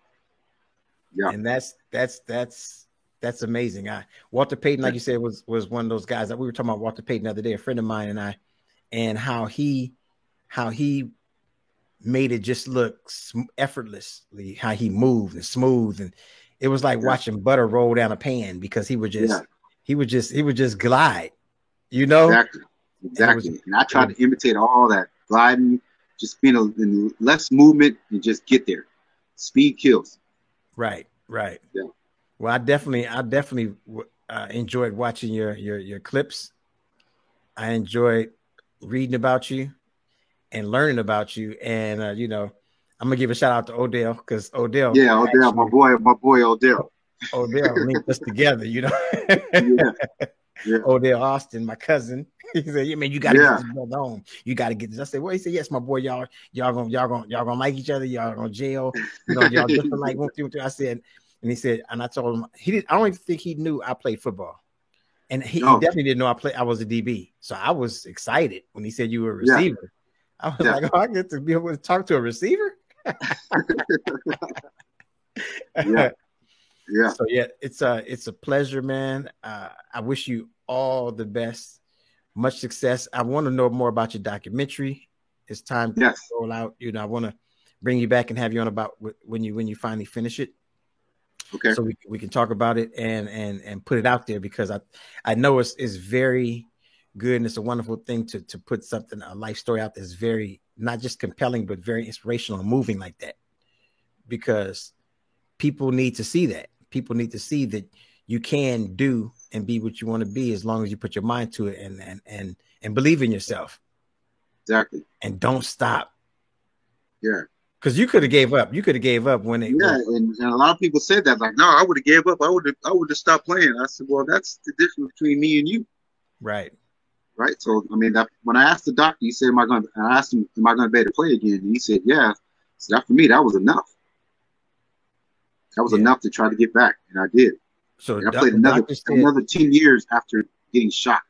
C: Yeah.
A: And that's amazing. Walter Payton, like you said, was one of those guys that we were talking about. Walter Payton the other day, a friend of mine and I, and how he made it just look effortlessly, how he moved and smooth, and it was like watching butter roll down a pan because he would just glide,
C: Exactly. And I tried to imitate all that gliding, just being in less movement and just get there. Speed kills.
A: Right.
C: Yeah.
A: Well, I definitely enjoyed watching your clips. I enjoyed reading about you and learning about you. And I'm gonna give a shout out to Odell because Odell.
C: Yeah, Odell, my boy Odell.
A: Odell linked us together, Yeah. Odell Austin, my cousin. He said, "Yeah, man, you gotta get this brother home. You gotta get this." I said, "Well," he said, "Yes, my boy, y'all gonna like each other. Y'all gonna jail. Y'all just like 1, 2, 3." I said, and he said, and I told him I don't even think he knew I played football, and he definitely didn't know I was a DB. So I was excited when he said you were a receiver. I was like, "Oh, I get to be able to talk to a receiver."
C: Yeah.
A: So it's a pleasure, man. I wish you all the best, much success. I want to know more about your documentary. It's time to roll out. I want to bring you back and have you on about when you finally finish it.
C: Okay.
A: So we can talk about it and put it out there because I know it's very good and it's a wonderful thing to put a life story out that's very not just compelling but very inspirational and moving like that. because people need to see that. People need to see that you can do and be what you want to be as long as you put your mind to it and believe in yourself.
C: Exactly.
A: And don't stop.
C: Yeah.
A: Because you could have gave up. You could have gave up when it.
C: Yeah, and a lot of people said that, like, no, I would have gave up. I would have stopped playing. I said, well, that's the difference between me and you.
A: Right.
C: Right. So I mean, when I asked the doctor, he said, I asked him, am I going to be able to play again? And he said, yeah. So that for me, that was enough. That was enough to try to get back, and I did.
A: So
C: and I played another 10 years after getting shot.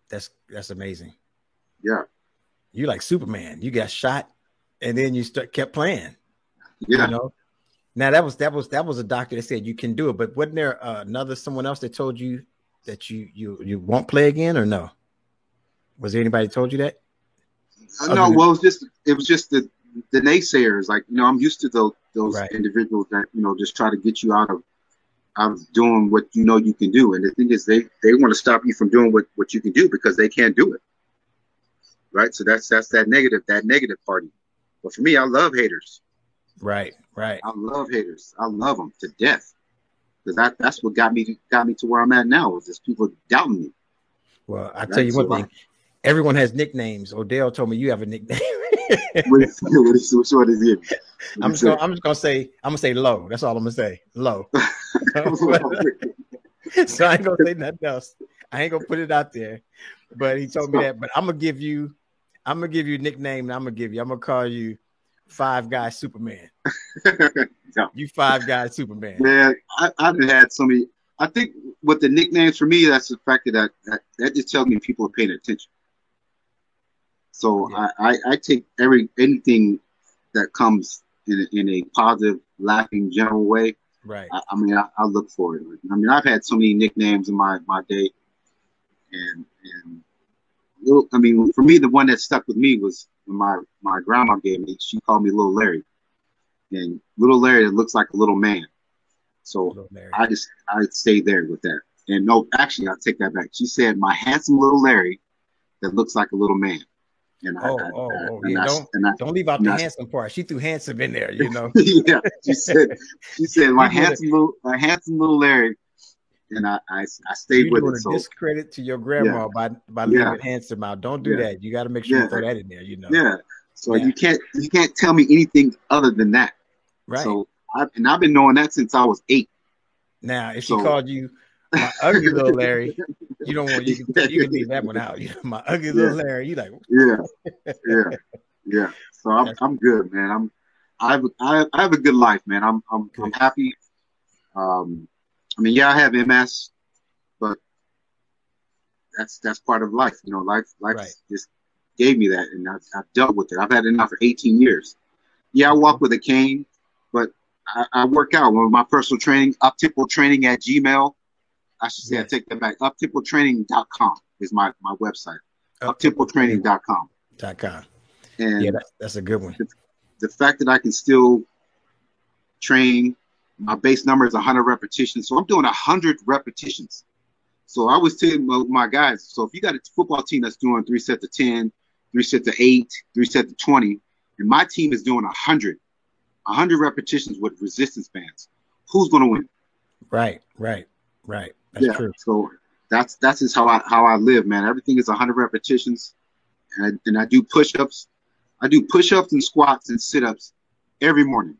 A: That's amazing.
C: Yeah.
A: You like Superman. You got shot, and then you kept playing.
C: Yeah.
A: You know? Now that was a doctor that said you can do it, but wasn't there someone else that told you that you won't play again, or no? Was there anybody told you that?
C: No. Well, it was just the naysayers. Like, you know, I'm used to those
A: right.
C: individuals that, you know, just try to get you out of doing what you know you can do. And the thing is, they want to stop you from doing what you can do because they can't do it. Right. So that's that negative party. But for me, I love haters.
A: Right. I
C: love haters. I love them to death. Because that's what got me to where I'm at now, is just people doubting me.
A: Well, I tell you one thing. Everyone has nicknames. Odell told me you have a nickname.
C: What is it?
A: I'm just gonna say Low. That's all I'm gonna say. Low. So I ain't gonna say nothing else. I ain't gonna put it out there. But he told me that. But I'm gonna give you a nickname. And I'm gonna call you Five Guy Superman.
C: No.
A: You Five Guy Superman.
C: Man, I've had so many. I think with the nicknames for me, that's the fact that just tells me people are paying attention. So yeah. I take anything that comes in a positive, laughing, general way.
A: Right.
C: I mean, I look for it. I mean, I've had so many nicknames in my day, and I mean, for me, the one that stuck with me was when my grandma gave me. She called me Little Larry, and Little Larry that looks like a little man. So I stayed there with that. And no, actually, I take that back. She said, "My handsome little Larry that looks like a little man." And
A: don't leave out the handsome part. She threw handsome in there, you know.
C: Yeah, she said my handsome little Larry, and I stayed with it. So
A: discredit to your grandma by leaving handsome out. Don't do that. You got to make sure you throw that in there, you know.
C: Yeah. So you can't tell me anything other than that.
A: Right.
C: So I've been knowing that since I was 8.
A: Now, if she called you my ugly little Larry, you don't want you can leave that one out. My ugly little Larry, you like
C: yeah. So I'm good, man. I have a good life, man. I'm happy. I mean, I have MS, but that's part of life. You know, life just gave me that, and I've dealt with it. I've had it now for 18 years. Yeah, I walk with a cane, but I work out. With my personal training, UpTempo Training at Gmail. I should say I take that back. UpTempoTraining.com is my website. UpTempoTraining.com.
A: And that's a good one.
C: The fact that I can still train, my base number is 100 repetitions. So I'm doing 100 repetitions. So I was telling my guys, so if you got a football team that's doing 3 sets of 10, 3 sets of 8, 3 sets of 20, and my team is doing 100 repetitions with resistance bands, who's going to win?
A: Right. That's true.
C: So that's just how I live, man. Everything is 100 repetitions, and I do push-ups. I do push-ups and squats and sit-ups every morning.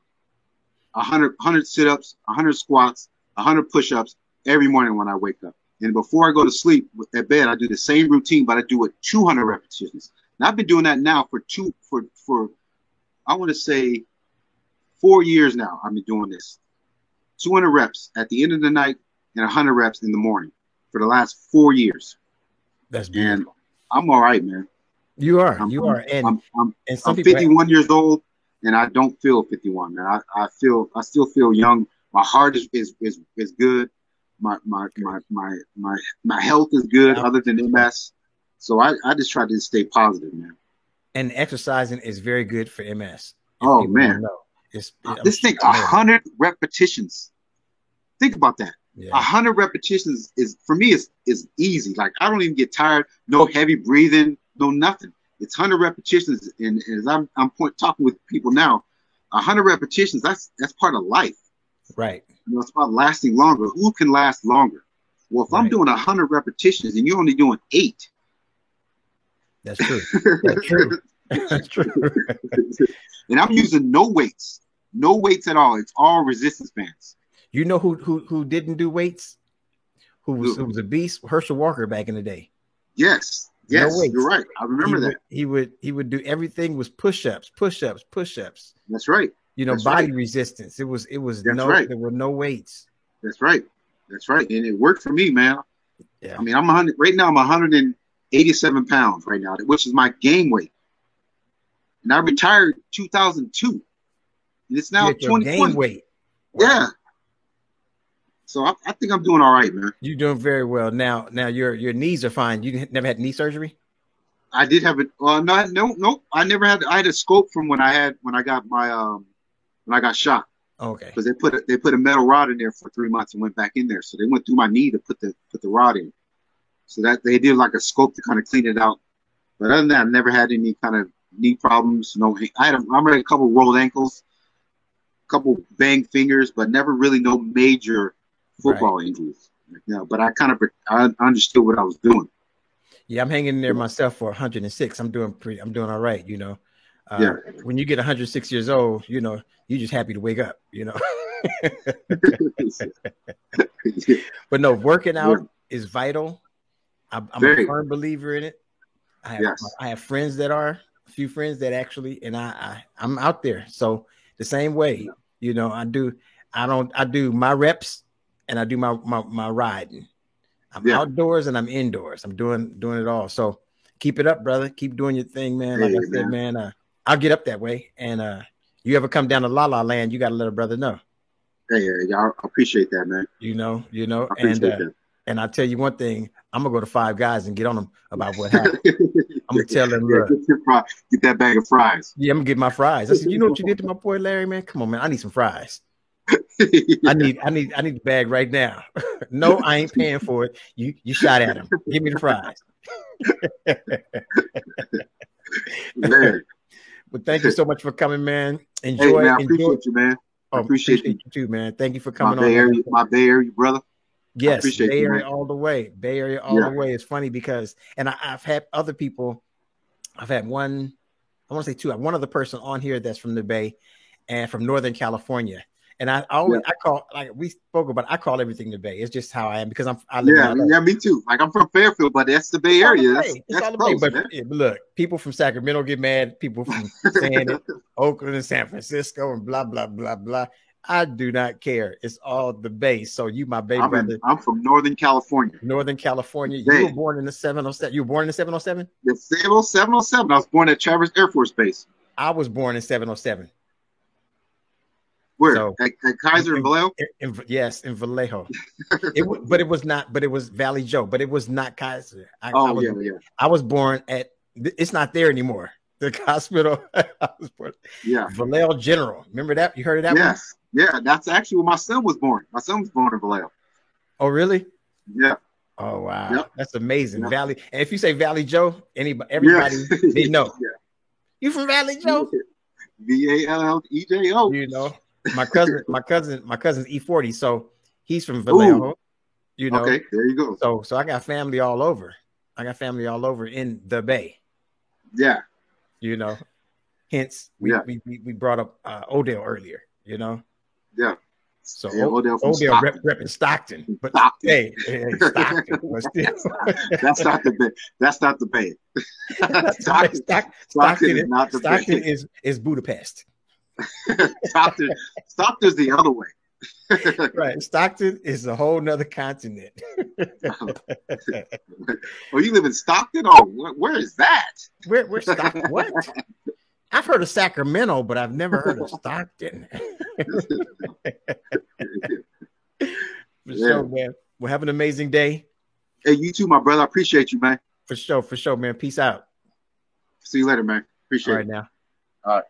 C: 100 sit-ups, 100 squats, 100 push-ups every morning when I wake up. And before I go to sleep at bed, I do the same routine, but I do it 200 repetitions. And I've been doing that now for I want to say 4 years now. I've been doing this. 200 reps at the end of the night and 100 reps in the morning for the last 4 years.
A: That's beautiful.
C: And I'm all right, man.
A: You are.
C: I'm 51 years old, and I don't feel 51, man. I still feel young. My heart is good. My health is good, other than MS. So I just try to stay positive, man.
A: And exercising is very good for MS.
C: Oh man, this thing 100 repetitions. Think about that. 100 repetitions is for me is easy. Like I don't even get tired. No heavy breathing. No nothing. It's 100 repetitions, and as I'm talking with people now, 100 repetitions, that's part of life.
A: Right.
C: You know, it's about lasting longer. Who can last longer? Well, if I'm
A: Right.
C: doing 100 repetitions and you're only doing 8,
A: That's true. That's true. That's true.
C: and I'm using no weights at all. It's all resistance bands.
A: You know who didn't do weights? Who was a beast? Herschel Walker back in the day.
C: Yes,
A: No weights.
C: you're right. I remember that.
A: He would do everything was push-ups.
C: That's right.
A: You know,
C: That's
A: body
C: right.
A: resistance. It was
C: That's
A: no
C: right.
A: there were no weights.
C: That's right. And it worked for me, man.
A: Yeah.
C: I mean, I'm 100 right now. I'm 187 pounds right now, which is my game weight. And I retired 2002, and it's now 2020.
A: Game weight. Wow.
C: Yeah. So I think I'm doing all right, man.
A: You're doing very well. Now your knees are fine. You never had knee surgery?
C: I did have it. No. I never had. I had a scope from when I got my when I got shot.
A: Okay.
C: Because they put a metal rod in there for 3 months and went back in there. So they went through my knee to put the rod in. So that they did like a scope to kind of clean it out. But other than that, I never had any kind of knee problems. No, I had a couple rolled ankles, a couple banged fingers, but never really no major football injuries. Yeah, but I understood what I was doing.
A: Yeah, I'm hanging in there myself for 106. I'm doing all right, you know.
C: Yeah.
A: When you get 106 years old, you know, you're just happy to wake up, you know. But no, working out is vital. I'm a firm believer in it. I have friends that are, a few friends that actually, and I'm out there. So the same way, you know, I do my reps and I do my riding. I'm outdoors and I'm indoors. I'm doing it all. So keep it up, brother. Keep doing your thing, man. Like I said, man, I'll get up that way. And you ever come down to La La Land, you got to let a brother know.
C: Hey, I appreciate that, man.
A: You know,
C: I appreciate that.
A: And I'll tell you one thing, I'm gonna go to Five Guys and get on them about what happened. I'm gonna tell them, look,
C: get that bag of fries.
A: Yeah, I'm gonna get my fries. I said, you know what you did to my boy Larry, man? Come on, man. I need some fries. I need the bag right now. No, I ain't paying for it. You shot at him. Give me the fries. But thank you so much for coming, man. Enjoy.
C: Hey, man, I appreciate you, man. I appreciate you
A: too, man. Thank you for coming
C: on. My Bay Area brother.
A: Yes, Bay Area all the way. Bay Area all the way. It's funny because, and I've had other people. I've had one, I want to say two. I have one other person on here that's from the Bay and from Northern California. And I call, like we spoke about, I call everything the Bay. It's just how I am because I live in LA.
C: Yeah, me too. Like I'm from Fairfield, but that's the Bay Area. That's all close,
A: but look, people from Sacramento get mad. People from Oakland and San Francisco and blah, blah, blah, blah. I do not care. It's all the Bay. So you, my Bay brother.
C: I'm from Northern California.
A: Northern California. You were born in the 707. You were born in the 707?
C: The 707. I was born at Traverse Air Force Base.
A: I was born in 707.
C: Where? So, at Kaiser and Vallejo?
A: Yes, in Vallejo. But it was not. But it was Valley Joe. But it was not Kaiser. I was born at. It's not there anymore. The hospital. Vallejo General. Remember that? You heard of that?
C: Yes. One? Yeah, that's actually where my son was born. My son was born in Vallejo.
A: Oh, really?
C: Yeah.
A: Oh, wow. Yep. That's amazing. Yep. Valley. And if you say Valley Joe, everybody they know. Yeah. You from Valley Joe?
C: VALLEJO.
A: You know. My cousin's E40, so he's from Vallejo. Ooh. You know,
C: okay, there you go.
A: So I got family all over. In the Bay.
C: Yeah,
A: you know. Hence, we brought up Odell earlier. You know.
C: Yeah.
A: So Odell repping Stockton, but hey, Stockton. But still.
C: That's not the Bay. That's not the Bay.
A: Stockton is not the Bay. Stockton is Budapest.
C: Stockton's the other way.
A: Right. Stockton is a whole nother continent.
C: Oh, you live in Stockton? Oh, where is that?
A: Where's Stockton? What? I've heard of Sacramento, but I've never heard of Stockton. For sure, man. Well, have an amazing day.
C: Hey, you too, my brother. I appreciate you, man.
A: For sure, man. Peace out.
C: See you later, man. Appreciate it.
A: All right, now.
C: All right.